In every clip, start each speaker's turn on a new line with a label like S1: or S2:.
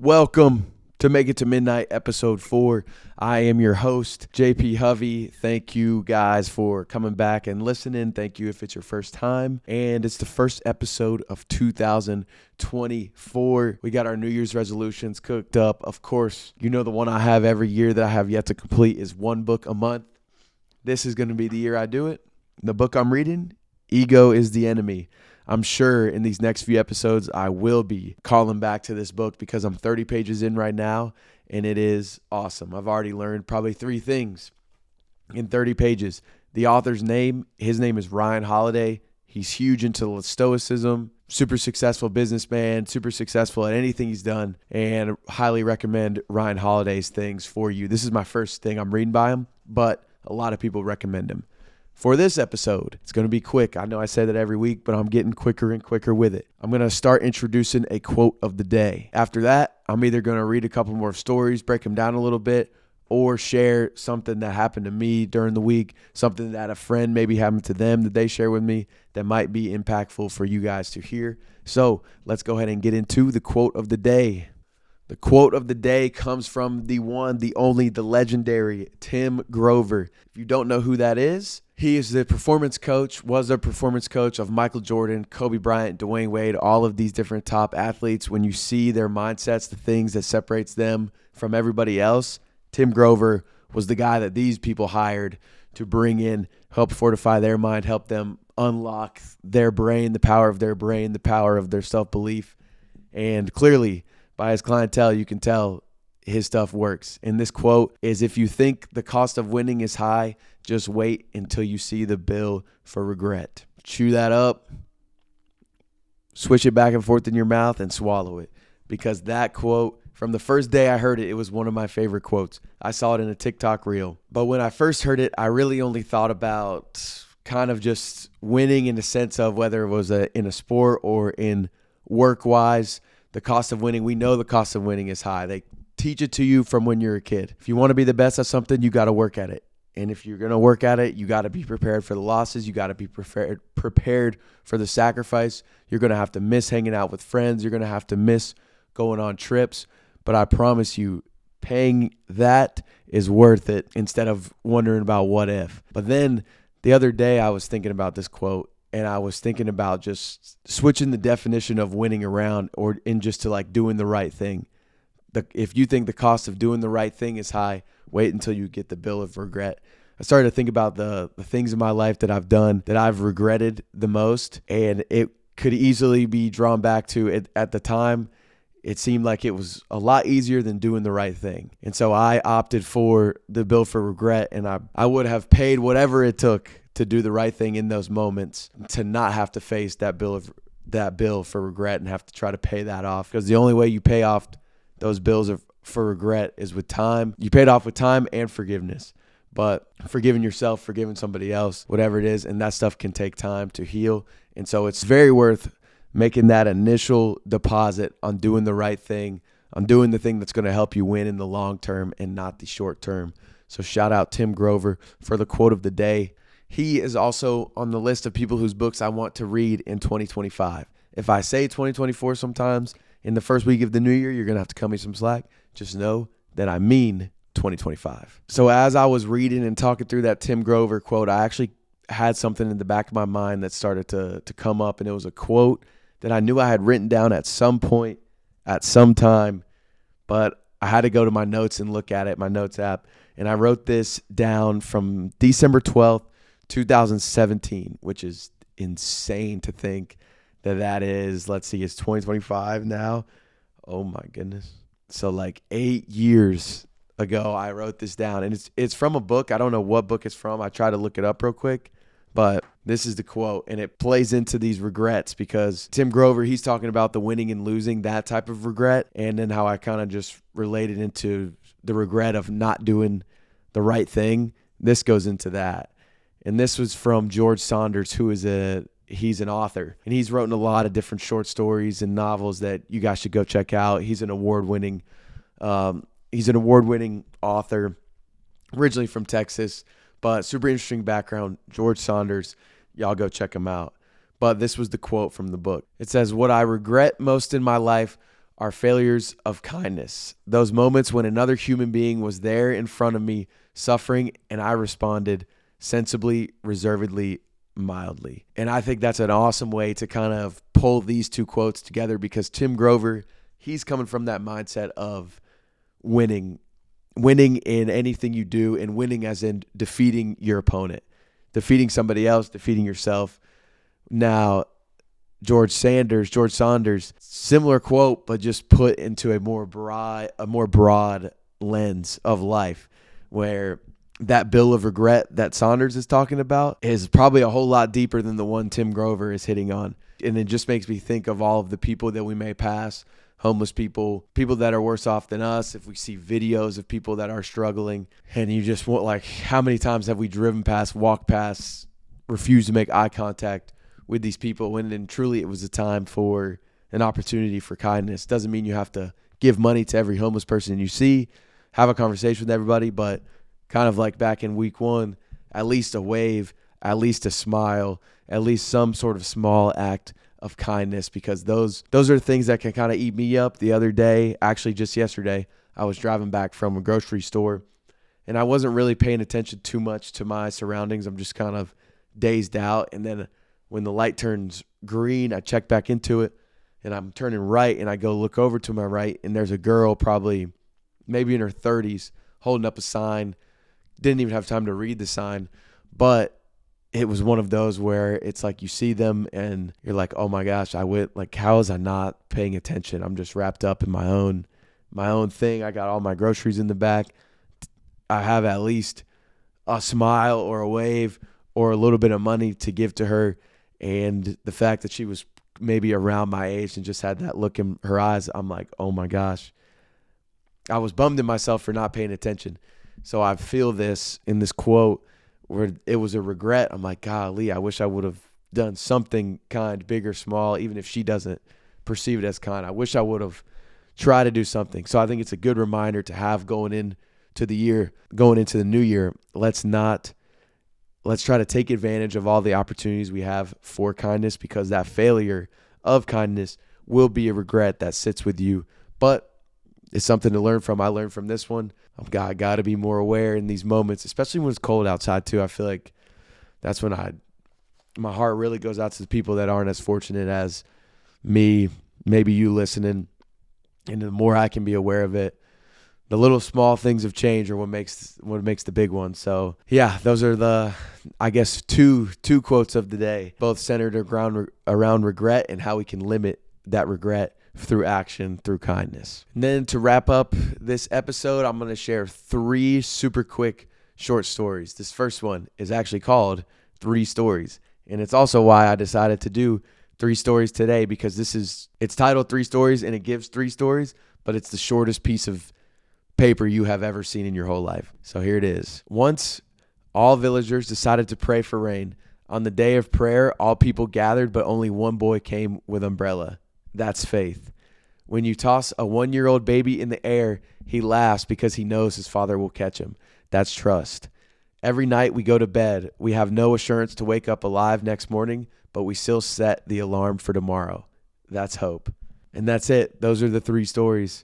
S1: Welcome to Make It to Midnight, episode 4. I am your host, JP Hovey. Thank you guys for coming back and listening. Thank you if it's your first time. And it's the first episode of 2024. We got our New Year's resolutions cooked up. Of course, you know the one I have every year that I have yet to complete is one book a month. This is going to be the year I do it. The book I'm reading, Ego is the Enemy. I'm sure in these next few episodes, I will be calling back to this book because I'm 30 pages in right now, and it is awesome. I've already learned probably 3 things in 30 pages. The author's name, his name is Ryan Holiday. He's huge into stoicism, super successful businessman, super successful at anything he's done, and highly recommend Ryan Holiday's things for you. This is my first thing I'm reading by him, but a lot of people recommend him. For this episode, it's going to be quick. I know I say that every week, but I'm getting quicker and quicker with it. I'm going to start introducing a quote of the day. After that, I'm either going to read a couple more stories, break them down a little bit, or share something that happened to me during the week, something that a friend maybe happened to them that they share with me that might be impactful for you guys to hear. So let's go ahead and get into the quote of the day. The quote of the day comes from the one, the only, the legendary Tim Grover. If you don't know who that is, he is the performance coach, was a performance coach of Michael Jordan, Kobe Bryant, Dwyane Wade, all of these different top athletes. When you see their mindsets, the things that separates them from everybody else, Tim Grover was the guy that these people hired to bring in, help fortify their mind, help them unlock their brain, the power of their brain, the power of their self-belief. And clearly, by his clientele, you can tell his stuff works. And this quote is, if you think the cost of winning is high, just wait until you see the bill for regret. Chew that up, switch it back and forth in your mouth, and swallow it. Because that quote, from the first day I heard it, it was one of my favorite quotes. I saw it in a TikTok reel. But when I first heard it, I really only thought about kind of just winning in the sense of whether it was in a sport or in work-wise. The cost of winning, we know the cost of winning is high. They teach it to you from when you're a kid. If you want to be the best at something, you got to work at it. And if you're going to work at it, you got to be prepared for the losses. You got to be prepared for the sacrifice. You're going to have to miss hanging out with friends. You're going to have to miss going on trips. But I promise you, paying that is worth it instead of wondering about what if. But then the other day I was thinking about this quote, and I was thinking about just switching the definition of winning around or in just to like doing the right thing. If you think the cost of doing the right thing is high, wait until you get the bill of regret. I started to think about the things in my life that I've done that I've regretted the most, and it could easily be drawn back to it at the time. It seemed like it was a lot easier than doing the right thing. And so I opted for the bill for regret, and I would have paid whatever it took to do the right thing in those moments to not have to face that bill for regret and have to try to pay that off. Because the only way you pay off those bills for regret is with time. You paid off with time and forgiveness. But forgiving yourself, forgiving somebody else, whatever it is, and that stuff can take time to heal. And so it's very worth making that initial deposit on doing the right thing, on doing the thing that's going to help you win in the long term and not the short term. So shout out Tim Grover for the quote of the day. He is also on the list of people whose books I want to read in 2025. If I say 2024 sometimes in the first week of the new year, you're going to have to cut me some slack. Just know that I mean 2025. So as I was reading and talking through that Tim Grover quote, I actually had something in the back of my mind that started to come up, and it was a quote that I knew I had written down at some point, at some time, but I had to go to my notes and look at it, my notes app, and I wrote this down from December 12th, 2017, which is insane to think that is, let's see, it's 2025 now. Oh my goodness. So like 8 years ago, I wrote this down, and it's from a book. I don't know what book it's from. I tried to look it up real quick, but this is the quote, and it plays into these regrets because Tim Grover, he's talking about the winning and losing, that type of regret, and then how I kind of just related into the regret of not doing the right thing. This goes into that. And this was from George Saunders, who is he's an author, and he's written a lot of different short stories and novels that you guys should go check out. He's an award-winning author, originally from Texas, but super interesting background. George Saunders, y'all go check him out. But this was the quote from the book. It says, "What I regret most in my life are failures of kindness. Those moments when another human being was there in front of me suffering and I responded sensibly, reservedly, mildly. And I think that's an awesome way to kind of pull these two quotes together, because Tim Grover, he's coming from that mindset of winning in anything you do, and winning as in defeating your opponent, defeating somebody else, defeating yourself. Now, George Saunders, similar quote, but just put into a more broad lens of life, where that bill of regret that Saunders is talking about is probably a whole lot deeper than the one Tim Grover is hitting on. And it just makes me think of all of the people that we may pass, homeless people that are worse off than us. If we see videos of people that are struggling, and you just want, like, how many times have we driven past, walked past, refused to make eye contact with these people, when then truly it was a time for an opportunity for kindness. Doesn't mean you have to give money to every homeless person you see, have a conversation with everybody, but kind of like back in week 1, at least a wave, at least a smile, at least some sort of small act of kindness, because those are things that can kind of eat me up. The other day, actually just yesterday, I was driving back from a grocery store, and I wasn't really paying attention too much to my surroundings. I'm just kind of dazed out, and then when the light turns green, I check back into it, and I'm turning right, and I go look over to my right, and there's a girl probably maybe in her 30s holding up a sign. Didn't even have time to read the sign, but it was one of those where it's like you see them and you're like, oh my gosh, how was I not paying attention? I'm just wrapped up in my own thing. I got all my groceries in the back. I have at least a smile or a wave or a little bit of money to give to her. And the fact that she was maybe around my age and just had that look in her eyes, I'm like, oh my gosh. I was bummed at myself for not paying attention. So I feel this in this quote where it was a regret. I'm like, golly, I wish I would have done something kind, big or small, even if she doesn't perceive it as kind. I wish I would have tried to do something. So I think it's a good reminder to have going into the new year. Let's try to take advantage of all the opportunities we have for kindness, because that failure of kindness will be a regret that sits with you. But it's something to learn from. I learned from this one. I got to be more aware in these moments, especially when it's cold outside too. I feel like that's when my heart really goes out to the people that aren't as fortunate as me, maybe you listening. And the more I can be aware of it, the little small things of change are what makes the big one. So yeah, those are the, I guess, two quotes of the day, both centered around regret and how we can limit that regret through action, through kindness. And then to wrap up this episode, I'm going to share 3 super quick short stories. This first one is actually called 3 Stories. And it's also why I decided to do 3 stories today, because it's titled 3 Stories and it gives 3 stories, but it's the shortest piece of paper you have ever seen in your whole life. So here it is. Once, all villagers decided to pray for rain. On the day of prayer, all people gathered, but only one boy came with umbrella. That's faith. When you toss a 1-year-old baby in the air, he laughs because he knows his father will catch him. That's trust. Every night we go to bed, we have no assurance to wake up alive next morning, but we still set the alarm for tomorrow. That's hope. And that's it. Those are the 3 stories.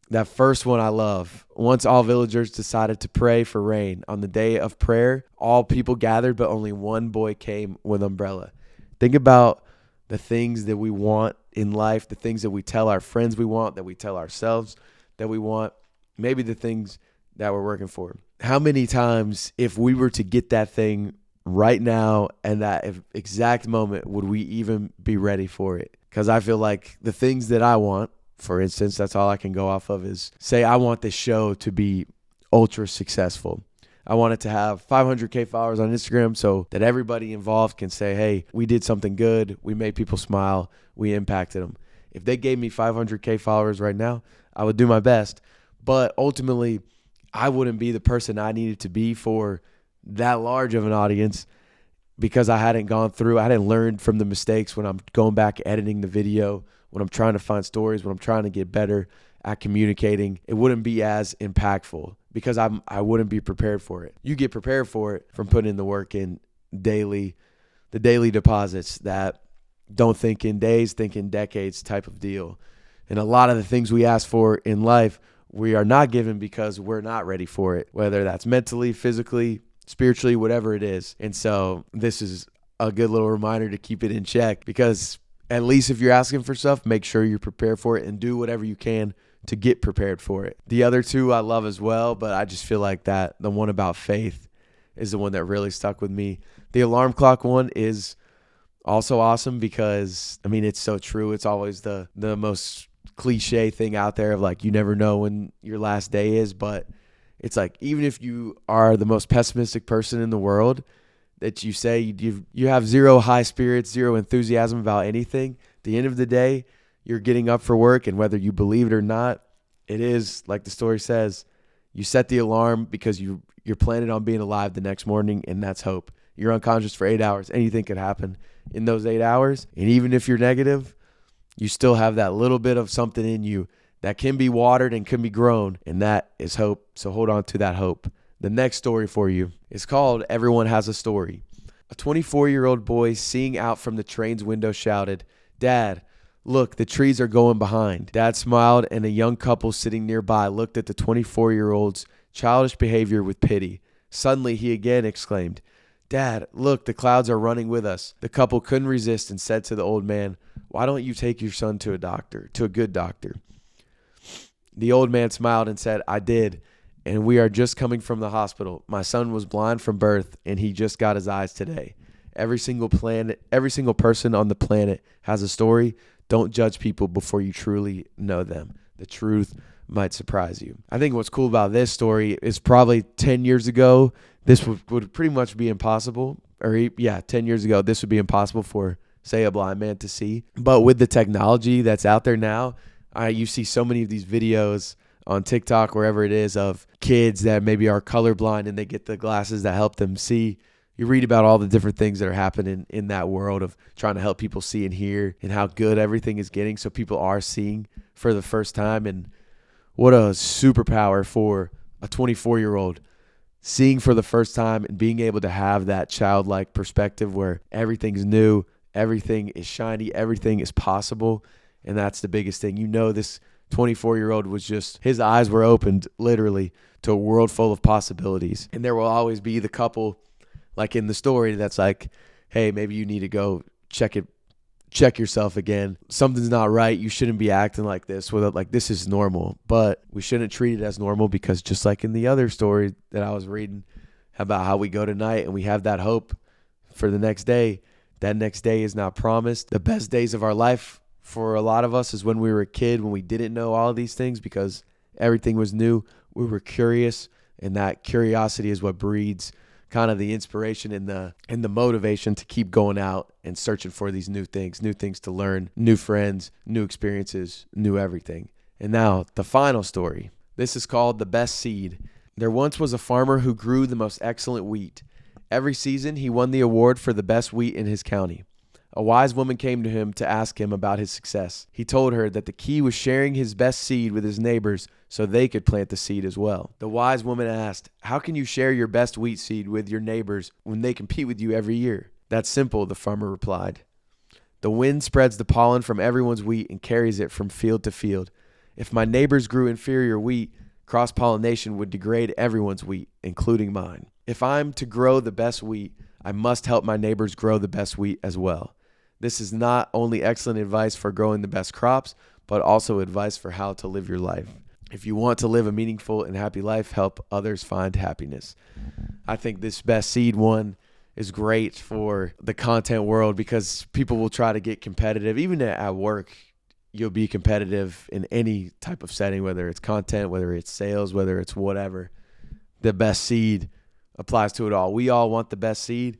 S1: That first one I love. Once all villagers decided to pray for rain. On the day of prayer, all people gathered, but only one boy came with umbrella. Think about the things that we want in life, the things that we tell our friends we want, that we tell ourselves that we want, maybe the things that we're working for. How many times, if we were to get that thing right now and that exact moment, would we even be ready for it? Because I feel like the things that I want, for instance, that's all I can go off of, is say I want this show to be ultra successful. I want it to have 500K followers on Instagram so that everybody involved can say, hey, we did something good. We made people smile. We impacted them. If they gave me 500K followers right now, I would do my best. But ultimately, I wouldn't be the person I needed to be for that large of an audience, because I hadn't learned from the mistakes when I'm going back editing the video, when I'm trying to find stories, when I'm trying to get better at communicating. It wouldn't be as impactful because I wouldn't be prepared for it. You get prepared for it from putting in the work in the daily deposits that don't think in days, think in decades type of deal. And a lot of the things we ask for in life, we are not given because we're not ready for it, whether that's mentally, physically, spiritually, whatever it is. And so this is a good little reminder to keep it in check, because at least if you're asking for stuff, make sure you're prepared for it and do whatever you can to get prepared for it. The other two I love as well, but I just feel like that the one about faith is the one that really stuck with me. The alarm clock one is also awesome because, I mean, it's so true. It's always the most cliche thing out there of like, you never know when your last day is, but it's like, even if you are the most pessimistic person in the world, that you say you have zero high spirits, zero enthusiasm about anything, at the end of the day, you're getting up for work, and whether you believe it or not, it is, like the story says, you set the alarm because you're planning on being alive the next morning, and that's hope. You're unconscious for 8 hours. Anything could happen in those 8 hours, and even if you're negative, you still have that little bit of something in you that can be watered and can be grown, and that is hope. So hold on to that hope. The next story for you is called Everyone Has a Story. A 24-year-old boy seeing out from the train's window shouted, "Dad, look, the trees are going behind." Dad smiled, and a young couple sitting nearby looked at the 24-year-old's childish behavior with pity. Suddenly, he again exclaimed, "Dad, look, the clouds are running with us." The couple couldn't resist and said to the old man, "Why don't you take your son to a good doctor?" The old man smiled and said, "I did, and we are just coming from the hospital. My son was blind from birth, and he just got his eyes today. Every single person on the planet has a story. Don't judge people before you truly know them. The truth might surprise you." I think what's cool about this story is probably 10 years ago, this would pretty much be impossible. 10 years ago, this would be impossible for, say, a blind man to see. But with the technology that's out there now, you see so many of these videos on TikTok, wherever it is, of kids that maybe are colorblind and they get the glasses that help them see. You read about all the different things that are happening in that world of trying to help people see and hear, and how good everything is getting, so people are seeing for the first time. And what a superpower for a 24-year-old, seeing for the first time and being able to have that childlike perspective where everything's new, everything is shiny, everything is possible. And that's the biggest thing. This 24-year-old was just, his eyes were opened literally to a world full of possibilities. And there will always be the couple, like in the story, that's like, "Hey, maybe you need to go check yourself again. Something's not right. You shouldn't be acting like this." Like, this is normal, but we shouldn't treat it as normal, because just like in the other story that I was reading about how we go tonight and we have that hope for the next day, that next day is not promised. The best days of our life for a lot of us is when we were a kid, when we didn't know all of these things because everything was new. We were curious, and that curiosity is what breeds kind of the inspiration and the motivation to keep going out and searching for these new things to learn, new friends, new experiences, new everything. And now the final story. This is called The Best Seed. There once was a farmer who grew the most excellent wheat. Every season he won the award for the best wheat in his county. A wise woman came to him to ask him about his success. He told her that the key was sharing his best seed with his neighbors so they could plant the seed as well. The wise woman asked, "How can you share your best wheat seed with your neighbors when they compete with you every year?" "That's simple," the farmer replied. "The wind spreads the pollen from everyone's wheat and carries it from field to field. If my neighbors grew inferior wheat, cross-pollination would degrade everyone's wheat, including mine. If I'm to grow the best wheat, I must help my neighbors grow the best wheat as well. This is not only excellent advice for growing the best crops, but also advice for how to live your life. If you want to live a meaningful and happy life, help others find happiness." I think this best seed one is great for the content world, because people will try to get competitive. Even at work, you'll be competitive in any type of setting, whether it's content, whether it's sales, whether it's whatever. The best seed applies to it all. We all want the best seed.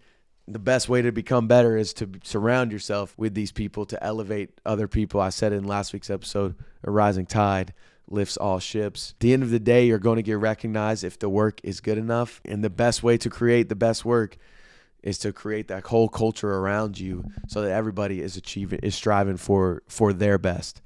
S1: The best way to become better is to surround yourself with these people, to elevate other people. I said in last week's episode, a rising tide lifts all ships. At the end of the day, you're going to get recognized if the work is good enough. And the best way to create the best work is to create that whole culture around you so that everybody is striving for their best.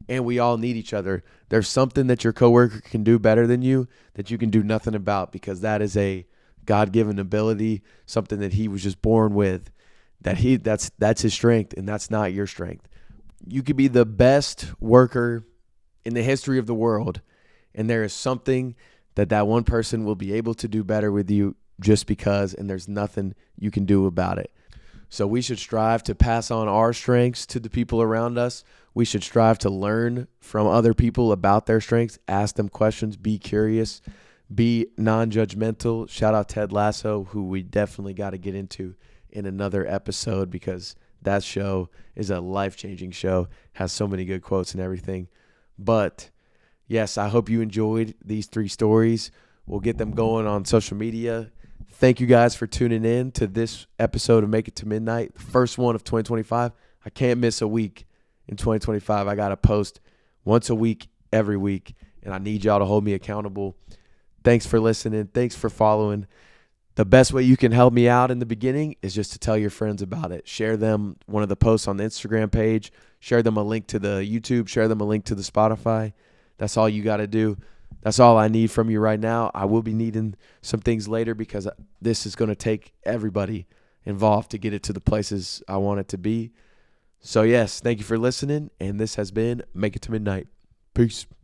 S1: And we all need each other. There's something that your coworker can do better than you that you can do nothing about, because that is a God-given ability, something that he was just born with, that's his strength, and that's not your strength. You could be the best worker in the history of the world. And there is something that one person will be able to do better with you just because, and there's nothing you can do about it. So we should strive to pass on our strengths to the people around us. We should strive to learn from other people about their strengths, ask them questions, be curious, be non-judgmental. Shout out Ted Lasso, who we definitely got to get into in another episode because that show is a life-changing show, has so many good quotes and everything. But yes, I hope you enjoyed these 3 stories. We'll get them going on social media. Thank you guys for tuning in to this episode of Make It to Midnight, the first one of 2025. I can't miss a week in 2025. I got to post once a week, every week, and I need y'all to hold me accountable. Thanks for listening. Thanks for following. The best way you can help me out in the beginning is just to tell your friends about it. Share them one of the posts on the Instagram page. Share them a link to the YouTube. Share them a link to the Spotify. That's all you got to do. That's all I need from you right now. I will be needing some things later because this is going to take everybody involved to get it to the places I want it to be. So, yes, thank you for listening, and this has been Make It to Midnight. Peace.